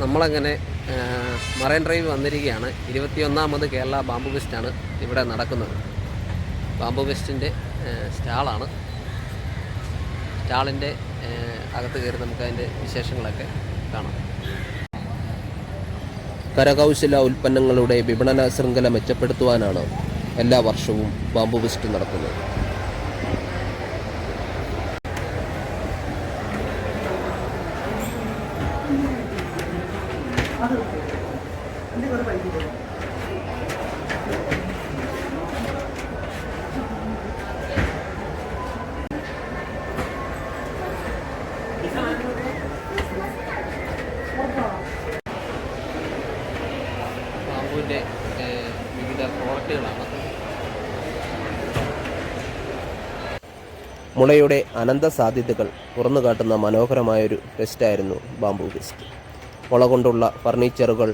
നമ്മളങ്ങനെ marine drive വന്നിരിക്കുകയാണ്. 21ാമത് Kerala bamboo ഫെസ്റ്റാണ് ഇവിടെ നടക്കുന്നത്. ബാംബു ഫെസ്റ്റിൻ്റെ സ്റ്റാളാണ്. സ്റ്റാളിൻ്റെ അകത്ത് കയറി നമുക്ക് അതിൻ്റെ വിശേഷങ്ങളൊക്കെ കാണാം. കരകൗശല ഉൽപ്പന്നങ്ങളുടെ വിപണന ശൃംഖല മെച്ചപ്പെടുത്തുവാനാണ് എല്ലാ വർഷവും ബാംബു ഫെസ്റ്റ് നടത്തുന്നത്. ബാംബുവിൻ്റെ വിവിധ പ്രോഡക്റ്റുകളാണ്. മുളയുടെ അനന്ത സാധ്യതകൾ തുറന്നു കാട്ടുന്ന മനോഹരമായൊരു ഫെസ്റ്റായിരുന്നു ബാംബു ഫെസ്റ്റ്. മുള കൊണ്ടുള്ള ഫർണിച്ചറുകൾ,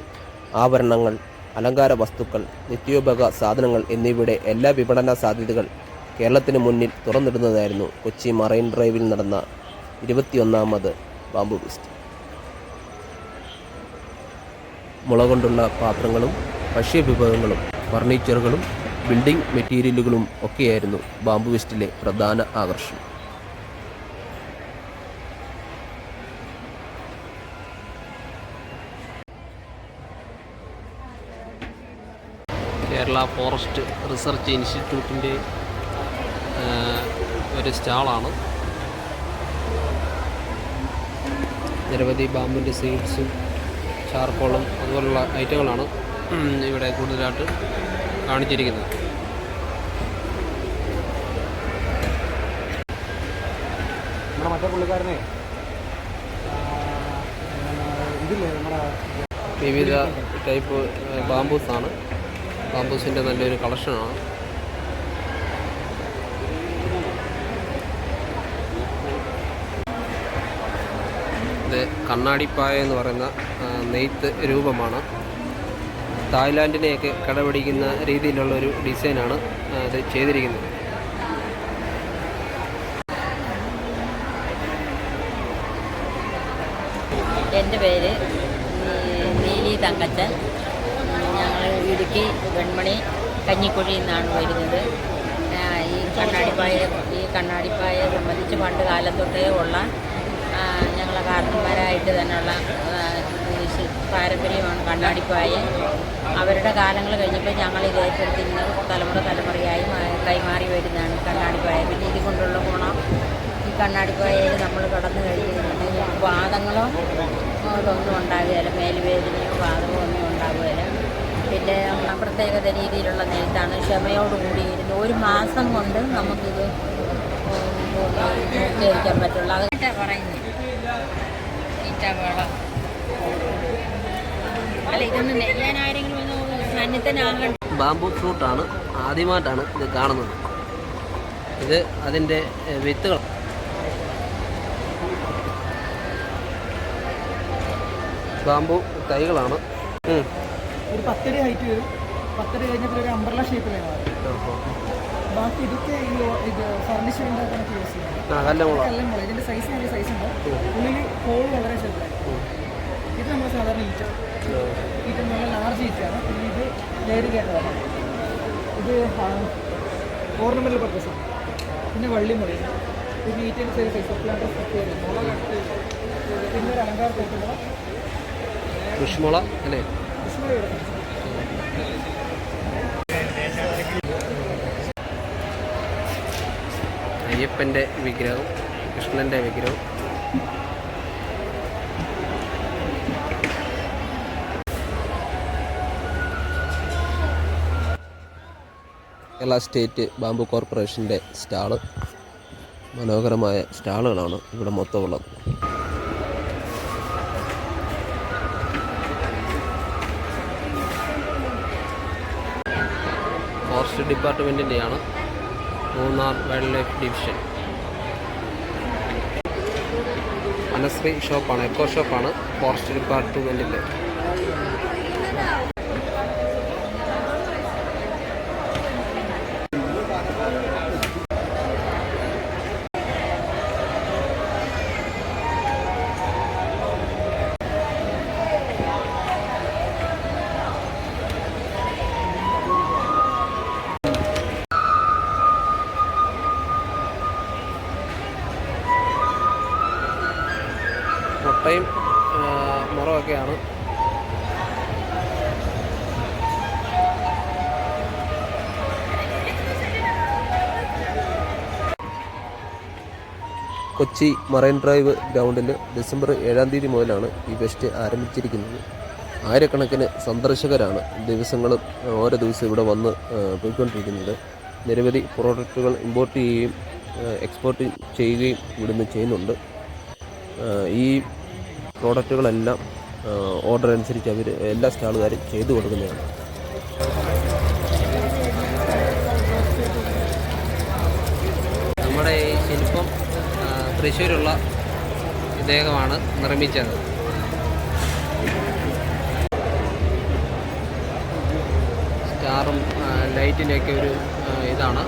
ആഭരണങ്ങൾ, അലങ്കാര വസ്തുക്കൾ, നിത്യോപയോഗ സാധനങ്ങൾ എന്നിവയുടെ എല്ലാ വിപണന സാധ്യതകൾ കേരളത്തിന് മുന്നിൽ തുറന്നിടുന്നതായിരുന്നു കൊച്ചി മറൈൻ ഡ്രൈവിൽ നടന്ന 21ാമത് ബാംബു ഫെസ്റ്റ്. മുള കൊണ്ടുള്ള പാത്രങ്ങളും ഭക്ഷ്യവിഭവങ്ങളും ഫർണിച്ചറുകളും ബിൽഡിംഗ് മെറ്റീരിയലുകളും ഒക്കെയായിരുന്നു ബാംബു ഫെസ്റ്റിലെ പ്രധാന ആകർഷണം. കേരള ഫോറസ്റ്റ് റിസർച്ച് ഇൻസ്റ്റിറ്റ്യൂട്ടിൻ്റെ ഒരു സ്റ്റാളാണ്. നിരവധി ബാമ്പിൻ്റെ സീഡ്സും ചാർക്കോളും അതുപോലുള്ള ഐറ്റങ്ങളാണ് ഇവിടെ കൂടുതലായിട്ട് കാണിച്ചിരിക്കുന്നത്. മറ്റേ പുള്ളിക്കാരനെ ഇതില്ലേ നമ്മുടെ വിവിധ ടൈപ്പ് ബാംബൂസാണ്. ബാംബൂസിൻ്റെ നല്ലൊരു കളക്ഷനാണ്. ഇത് കണ്ണാടിപ്പായ എന്ന് പറയുന്ന നെയ്ത്ത് രൂപമാണ്. തായ്ലാൻഡിനെയൊക്കെ കടപിടിക്കുന്ന രീതിയിലുള്ളൊരു ഡിസൈനാണ് അത് ചെയ്തിരിക്കുന്നത്. എൻ്റെ പേര് നീലി തങ്കച്ചൻ. ഞങ്ങൾ ഇടുക്കി വെൺമണി കഞ്ഞിക്കുഴിയിൽ നിന്നാണ് വരുന്നത്. ഈ കണ്ണാടിപ്പായെ സംബന്ധിച്ച് പണ്ട് കാലം തൊട്ടേ ഉള്ള ഞങ്ങളെ കാരണന്മാരായിട്ട് തന്നെയുള്ള പാരമ്പര്യമാണ് കണ്ണാടിപ്പായ. അവരുടെ കാലങ്ങൾ കഴിഞ്ഞപ്പോൾ ഞങ്ങളിത് ഏറ്റെടുത്തിന്ന് തലമുറയായി കൈമാറി വരുന്നതാണ് കണ്ണാടിപ്പായ. പിന്നെ ഇതുകൊണ്ടുള്ള ഗുണം, ഈ കണ്ണാടിപ്പായയിൽ നമ്മൾ കടന്നു കഴിഞ്ഞിട്ടുണ്ടെങ്കിൽ വാദങ്ങളോ അതൊന്നും ഉണ്ടാകുകയില്ല, മേലുവേദനയോ വാദമോ ഒന്നും ഉണ്ടാകുകയില്ല. പിന്നെ പ്രത്യേകത രീതിയിലുള്ള നെയ്ത്താണ്. ക്ഷമയോടുകൂടി ഇരുന്ന് 1 മാസം കൊണ്ട് നമുക്കിത് പൂർത്തീകരിക്കാൻ പറ്റുള്ളൂ. അതൊക്കെ പറയുന്നത് ഈറ്റവളം അല്ല, ഇതൊന്നും നെയ്യാൻ ആരെങ്കിലും ഒന്ന് സന്നിധനാകണ്ട. ബാംബു ഫ്രൂട്ടാണ് ആദ്യമായിട്ടാണ് ഇത് കാണുന്നത്. ഇത് അതിൻ്റെ വിത്തുകൾ. ബാംബു തൈകളാണ്. ഒരു 10 അടി ഹൈറ്റ് വരും. 10 അടി കഴിഞ്ഞപ്പോൾ ഒരു അംബ്രല ഷേപ്പിലാണ്. ബാക്കി ഇതൊക്കെ ഇത് ഫർണിച്ചർ ഉണ്ടാക്കാനൊക്കെ യൂസ് ചെയ്യുന്നത് കല്ലമുള. ഇതിൻ്റെ സൈസ് നല്ല സൈസ് ഉണ്ട്. ഉള്ളിൽ ഹോൾ വളരെ ചെറുതായി. ഇത് നമ്മൾ സാധാരണ ഈറ്റ നല്ല ലാർജ് ഈറ്റാണ്. പിന്നെ ഇത് ലെയർ കേട്ടതാണ്. ഇത് ഓർണമെൻ്റൽ പർപ്പസാണ്. പിന്നെ വള്ളിമുള, പിന്നെ ഈറ്റൻ്റെ ചെറിയ സൈസ് പ്ലാന്റ് മുള കട്ട്. പിന്നെ ഒരു അലങ്കാരത്തേക്കുള്ള കൃഷ്ണമുള അല്ലേ? അയ്യപ്പൻ്റെ വിഗ്രഹം, കൃഷ്ണൻ്റെ വിഗ്രഹം. കേരള സ്റ്റേറ്റ് ബാംബു കോർപ്പറേഷൻ്റെ സ്റ്റാള്. മനോഹരമായ സ്റ്റാളുകളാണ് ഇവിടെ മൊത്തമുള്ളത്. ഫോറസ്റ്റ് ഡിപ്പാർട്ട്മെൻറ്റിൻ്റെയാണ്, Munnar wild life division. Manashree ഷോപ്പാണ്, എക്കോ ഷോപ്പാണ് ഫോറസ്റ്റ് ഡിപ്പാർട്ട്മെൻറ്റിൻ്റെ. മുട്ടയും മുറമൊക്കെയാണ്. കൊച്ചി മറൈൻ ഡ്രൈവ് ഗ്രൗണ്ടിൽ ഡിസംബർ 7-ാം തീയതി മുതലാണ് ഈ ഫെസ്റ്റ് ആരംഭിച്ചിരിക്കുന്നത്. ആയിരക്കണക്കിന് സന്ദർശകരാണ് ദിവസങ്ങളും ഓരോ ദിവസം ഇവിടെ വന്ന് പോയിക്കൊണ്ടിരിക്കുന്നത്. നിരവധി പ്രോഡക്റ്റുകൾ ഇമ്പോർട്ട് ചെയ്യുകയും എക്സ്പോർട്ട് ചെയ്യുകയും ഇവിടുന്ന് ചെയ്യുന്നുണ്ട്. ഈ പ്രോഡക്റ്റുകളെല്ലാം ഓർഡർ അനുസരിച്ച് അവർ എല്ലാ സ്റ്റാളുകാരും ചെയ്തു കൊടുക്കുന്നതാണ്. നമ്മുടെ ഈ ശില്പം തൃശ്ശൂരുള്ള ഇദ്ദേഹമാണ് നിർമ്മിച്ചത്. സ്റ്റാറും ലൈറ്റിൻ്റെയൊക്കെ ഒരു ഇതാണ്.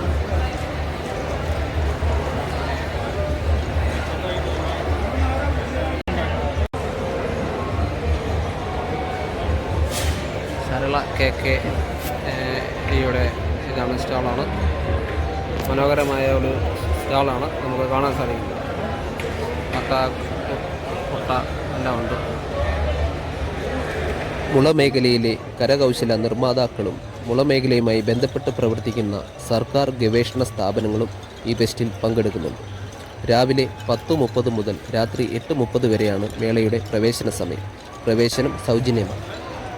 സരള KK-യുടെ ഇതാണ്, സ്റ്റാളാണ്. മനോഹരമായ ഒരു സ്റ്റാളാണ് നമുക്ക് കാണാൻ സാധിക്കുന്നത്. മുട്ട എല്ലാം ഉണ്ട്. മുള മേഖലയിലെ കരകൗശല നിർമ്മാതാക്കളും മുള മേഖലയുമായി ബന്ധപ്പെട്ട് പ്രവർത്തിക്കുന്ന സർക്കാർ ഗവേഷണ സ്ഥാപനങ്ങളും ഈ ഫെസ്റ്റിൽ പങ്കെടുക്കുന്നുണ്ട്. രാവിലെ 10:30 മുതൽ രാത്രി 8:30 വരെയാണ് മേളയുടെ പ്രവേശന സമയം. പ്രവേശനം സൗജന്യമാണ്.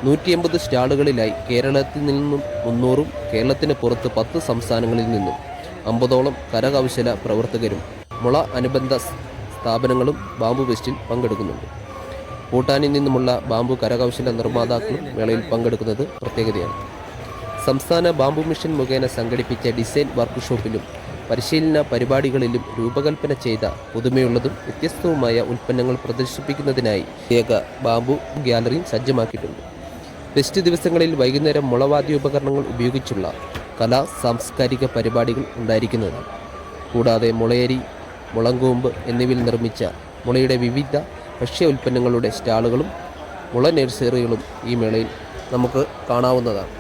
180 സ്റ്റാളുകളിലായി കേരളത്തിൽ നിന്നും 300-ഉം കേരളത്തിന് പുറത്ത് 10 സംസ്ഥാനങ്ങളിൽ നിന്നും 50ഓളം കരകൗശല പ്രവർത്തകരും മുള അനുബന്ധ സ്ഥാപനങ്ങളും ബാംബു ഫെസ്റ്റിൽ പങ്കെടുക്കുന്നുണ്ട്. ഭൂട്ടാനിൽ നിന്നുമുള്ള ബാംബു കരകൗശല നിർമ്മാതാക്കളും മേളയിൽ പങ്കെടുക്കുന്നത് പ്രത്യേകതയാണ്. സംസ്ഥാന ബാംബു മിഷൻ മുഖേന സംഘടിപ്പിച്ച ഡിസൈൻ വർക്ക്ഷോപ്പിലും പരിശീലന പരിപാടികളിലും രൂപകൽപ്പന ചെയ്ത പുതുമയുള്ളതും വ്യത്യസ്തവുമായ ഉൽപ്പന്നങ്ങൾ പ്രദർശിപ്പിക്കുന്നതിനായി പ്രത്യേക ബാംബു ഗ്യാലറിയും സജ്ജമാക്കിയിട്ടുണ്ട്. ഫെസ്റ്റ് ദിവസങ്ങളിൽ വൈകുന്നേരം മുളവാദ്യോപകരണങ്ങൾ ഉപയോഗിച്ചുള്ള കലാ സാംസ്കാരിക പരിപാടികൾ ഉണ്ടായിരിക്കുന്നതാണ്. കൂടാതെ മുളയരി, മുളങ്കൂമ്പ് എന്നിവയിൽ നിർമ്മിച്ച മുളയുടെ വിവിധ ഭക്ഷ്യ ഉൽപ്പന്നങ്ങളുടെ സ്റ്റാളുകളും മുള നഴ്സറികളും ഈ മേളയിൽ നമുക്ക് കാണാവുന്നതാണ്.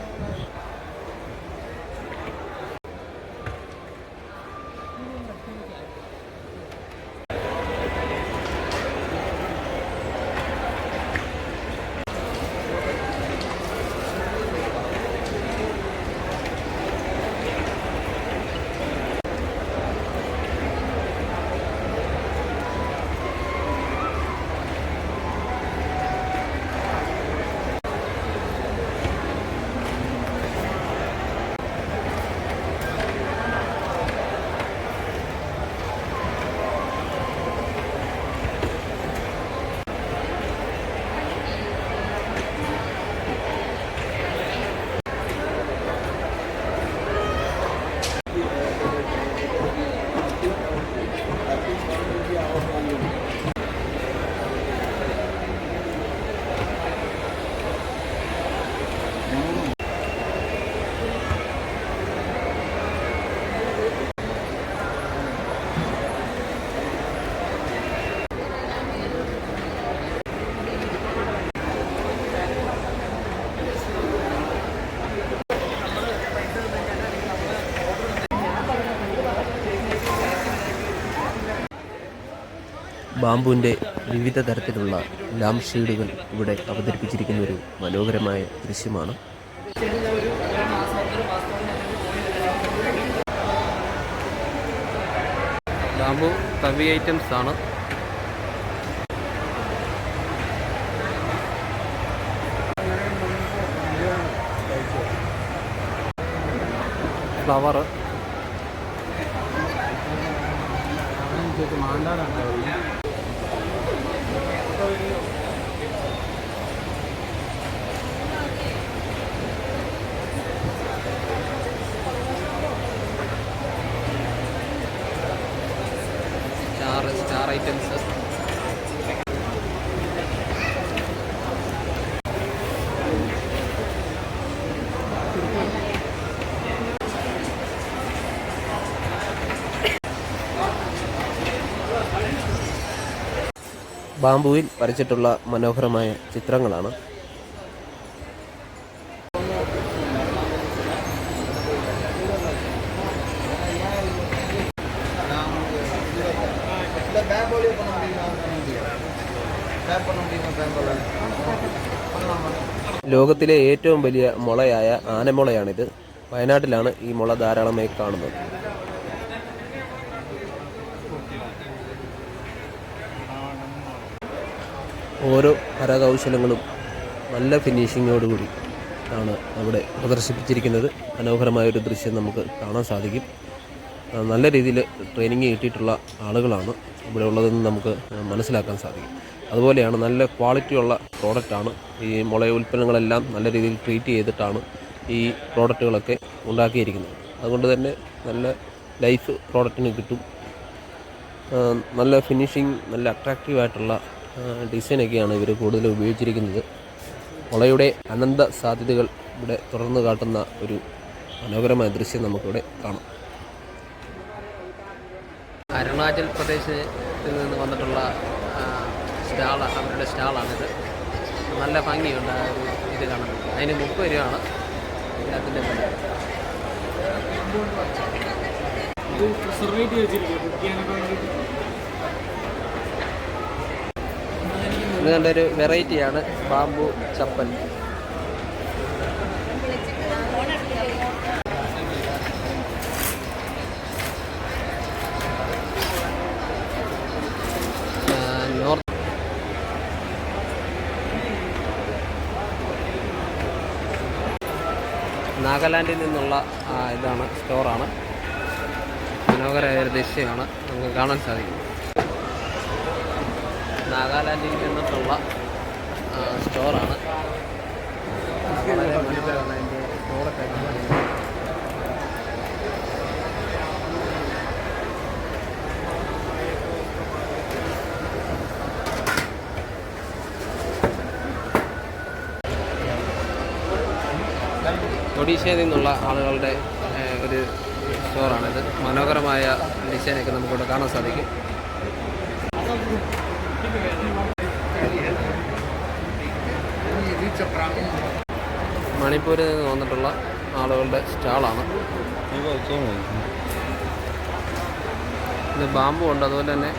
ബാംബുവിൻ്റെ വിവിധ തരത്തിലുള്ള ലാംപ് ഷെയ്ഡുകൾ ഇവിടെ അവതരിപ്പിച്ചിരിക്കുന്ന ഒരു മനോഹരമായ ദൃശ്യമാണ്. ബാംബു തവി ഐറ്റംസ് ആണ്. Flower, star items. ബാംബുവിൽ വരച്ചിട്ടുള്ള മനോഹരമായ ചിത്രങ്ങളാണ്. ലോകത്തിലെ ഏറ്റവും വലിയ മുളയായ ആനമുളയാണിത്. വയനാട്ടിലാണ് ഈ മുള ധാരാളമായി കാണുന്നത്. ഓരോ കരകൗശലങ്ങളും നല്ല ഫിനിഷിങ്ങോടുകൂടി ആണ് അവിടെ പ്രദർശിപ്പിച്ചിരിക്കുന്നത്. മനോഹരമായൊരു ദൃശ്യം നമുക്ക് കാണാൻ സാധിക്കും. നല്ല രീതിയിൽ ട്രെയിനിങ് കിട്ടിയിട്ടുള്ള ആളുകളാണ് ഇവിടെ ഉള്ളതെന്ന് നമുക്ക് മനസ്സിലാക്കാൻ സാധിക്കും. അതുപോലെയാണ് നല്ല ക്വാളിറ്റിയുള്ള പ്രോഡക്റ്റാണ്. ഈ മുള ഉൽപ്പന്നങ്ങളെല്ലാം നല്ല രീതിയിൽ ട്രീറ്റ് ചെയ്തിട്ടാണ് ഈ പ്രോഡക്റ്റുകളൊക്കെ ഉണ്ടാക്കിയിരിക്കുന്നത്. അതുകൊണ്ട് തന്നെ നല്ല ലൈഫ് പ്രോഡക്റ്റിന് കിട്ടും. നല്ല ഫിനിഷിങ്, നല്ല അട്രാക്റ്റീവായിട്ടുള്ള ഡിസൈനൊക്കെയാണ് ഇവർ കൂടുതൽ ഉപയോഗിച്ചിരിക്കുന്നത്. മുളയുടെ അനന്ത സാധ്യതകൾ ഇവിടെ തുറന്നു കാട്ടുന്ന ഒരു മനോഹരമായ ദൃശ്യം നമുക്കിവിടെ കാണാം. അരുണാചൽ പ്രദേശിൽ നിന്ന് വന്നിട്ടുള്ള അവരുടെ സ്റ്റാളാണിത്. നല്ല ഭംഗിയുണ്ട് ആ ഒരു ഇത് കാണാൻ. അതിന് 30 രൂപയാണ് ഇതിനകത്തിൻ്റെ വില. ഇത് കണ്ടൊരു വെറൈറ്റിയാണ് ബാംബു ചപ്പൽ. നാഗാലാൻഡിൽ നിന്നുള്ള ഇതാണ്, സ്റ്റോറാണ്. മനോഹരമായ ഒരു ദൃശ്യമാണ് നമുക്ക് കാണാൻ സാധിക്കും. നാഗാലാൻഡിൽ നിന്നിട്ടുള്ള സ്റ്റോറാണ്. വളരെ മനോഹരമാണ് അതിൻ്റെ സ്റ്റോറൊക്കെ. ഒഡീഷയിൽ നിന്നുള്ള ആളുകളുടെ ഒരു സ്റ്റോറാണിത്. മനോഹരമായ ഡിസൈനൊക്കെ നമുക്കിവിടെ കാണാൻ സാധിക്കും. മണിപ്പൂരിൽ നിന്ന് വന്നിട്ടുള്ള ആളുകളുടെ സ്റ്റാളാണ്. ഇത് ബാമ്പു ഉണ്ട്. അതുപോലെ തന്നെ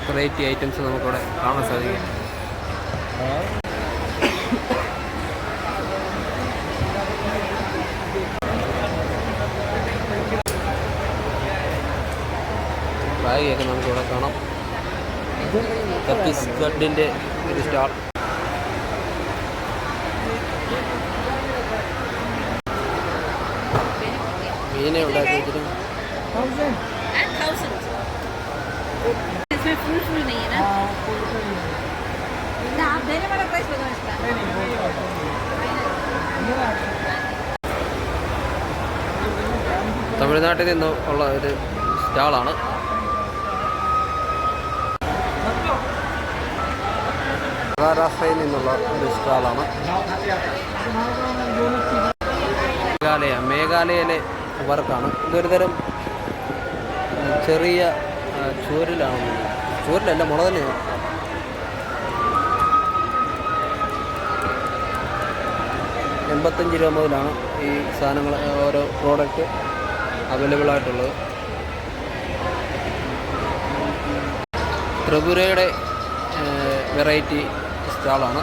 വെറൈറ്റി ഐറ്റംസ് നമുക്കിവിടെ കാണാൻ സാധിക്കും. ബാഗൊക്കെ നമുക്കിവിടെ കാണാം. ഛത്തീസ്ഗഡിൻ്റെ ഒരു സ്റ്റാൾ. മീനെ ഉണ്ടാക്കി വെച്ചിട്ട് തമിഴ്നാട്ടിൽ നിന്ന് ഉള്ള ഒരു സ്റ്റാളാണ്. മഹാരാഷ്ട്രയിൽ നിന്നുള്ള ഒരു സ്റ്റാളാണ്. മേഘാലയയിലെ വർക്കാണ്. ഇതൊരു തരം ചെറിയ ചൂരലാണ്. ചൂരലല്ല, മുള തന്നെയാണ്. $85 മുതലാണ് ഈ സാധനങ്ങൾ, ഓരോ പ്രോഡക്റ്റ് അവൈലബിൾ ആയിട്ടുള്ളത്. ത്രിപുരയുടെ വെറൈറ്റി സ്റ്റാളാണ്.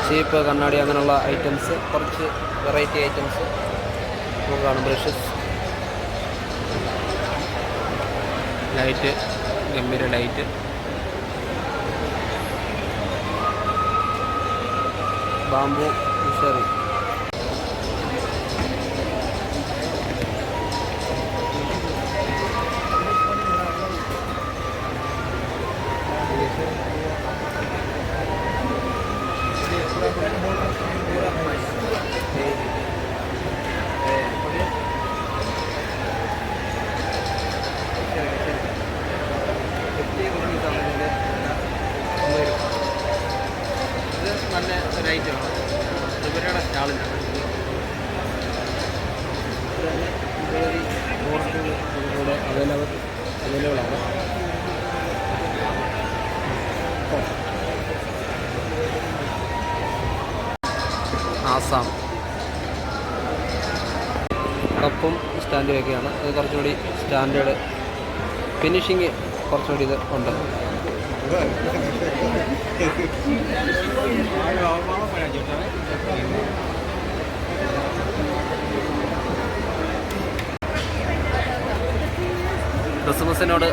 ചീപ്പ്, കണ്ണാടി, അങ്ങനെയുള്ള ഐറ്റംസ്, കുറച്ച് വെറൈറ്റി ഐറ്റംസ് നമുക്ക് കാണും. ബ്രഷസ്, ലൈറ്റ്, ഗംഭീര ലൈറ്റ്, ബാംബു ഫിഷറി. നല്ല ഒരു ഐറ്റമാണ്. ത്രിപുരയുടെ സ്റ്റാളിലാണ്. ഇവിടെ അവൈലബിളാണ്. ആസാം കപ്പും സ്റ്റാൻഡും ഒക്കെയാണ്. ഇത് കുറച്ചുകൂടി സ്റ്റാൻഡേർഡ് ഫിനിഷിങ് കുറച്ചുകൂടി ഇത് ഉണ്ട്. ക്രിസ്മസിനോട്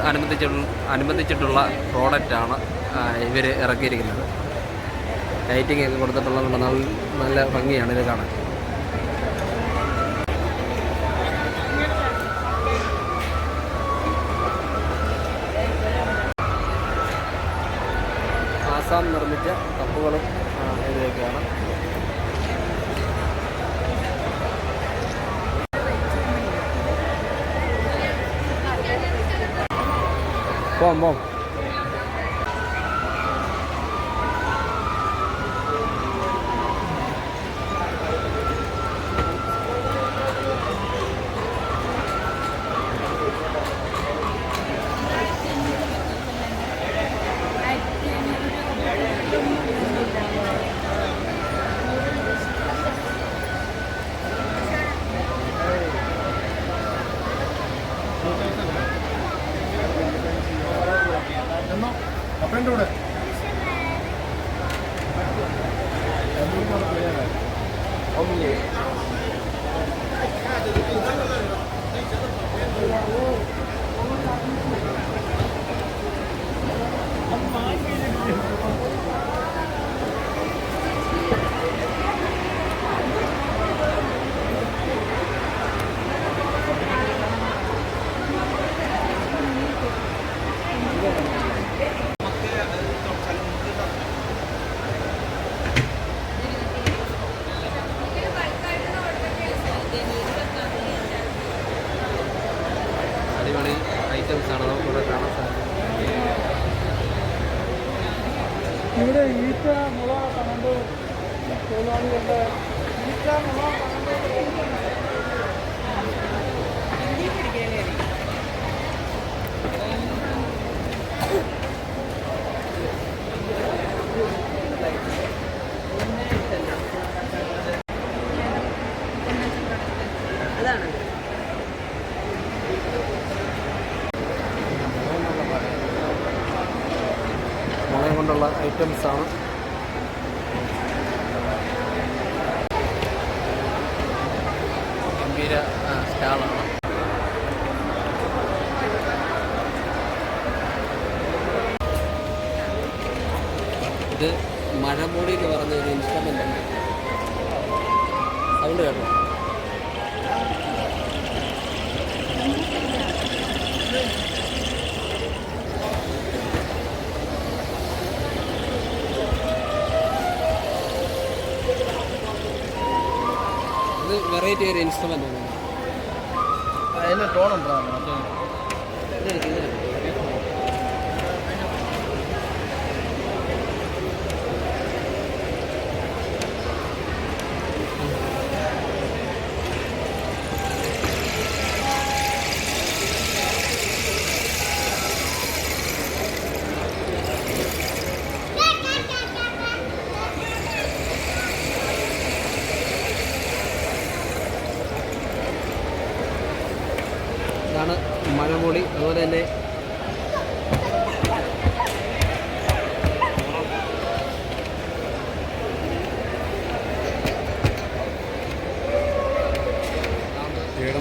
അനുബന്ധിച്ചിട്ടുള്ള പ്രോഡക്റ്റാണ് ഇവർ ഇറക്കിയിരിക്കുന്നത്. ലൈറ്റിംഗ് ഒക്കെ കൊടുത്തിട്ടുള്ളത് കൊണ്ട് നല്ല ഭംഗിയാണ് ഇത് കാണാൻ. ആസാം നിർമ്മിച്ച കപ്പുകളും ഇതൊക്കെയാണ്. പോം അപ്പൻ്റെ കൂടെ അടിപൊളി ഐറ്റംസാണ് നമുക്കിവിടെ കാണാൻ സാധിക്കുന്നത്. ഇവിടെ ഈറ്റ മുള കണ്ട് തൊഴിലാളികളുടെ ഈറ്റ മുള മുളയും കൊണ്ടുള്ള ഐറ്റംസാണ്. ഗംഭീര സ്റ്റാളാണ്. ഇത് മഴമൂടി എന്ന് പറഞ്ഞ ഒരു ഇൻസ്ട്രുമെൻ്റ് ഉണ്ട്. സൗണ്ട് കേട്ടോ. ഇത് വെറൈറ്റി ഒരു ഇൻസ്ട്രുമെൻ്റ് ആണ്. അതിന് ടോണുണ്ടോ? ഇതാണ് മഴമൂടി. അതുപോലെ തന്നെ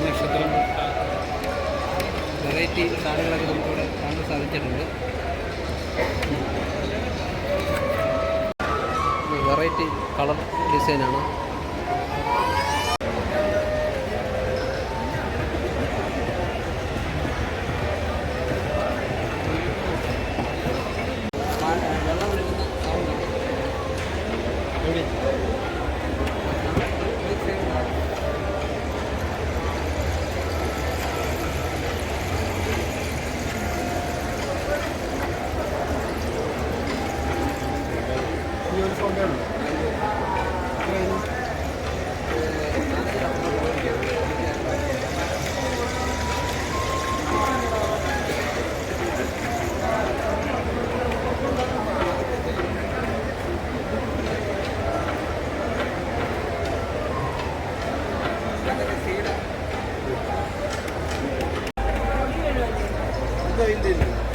നക്ഷത്രം വെറൈറ്റി സാധനങ്ങളൊക്കെ നമുക്കിവിടെ കാണാൻ സാധിച്ചിട്ടുണ്ട്. വെറൈറ്റി കളർ ഡിസൈനാണ്. വെള്ളം ഒഴുകുന്ന സൗണ്ട്. இந்த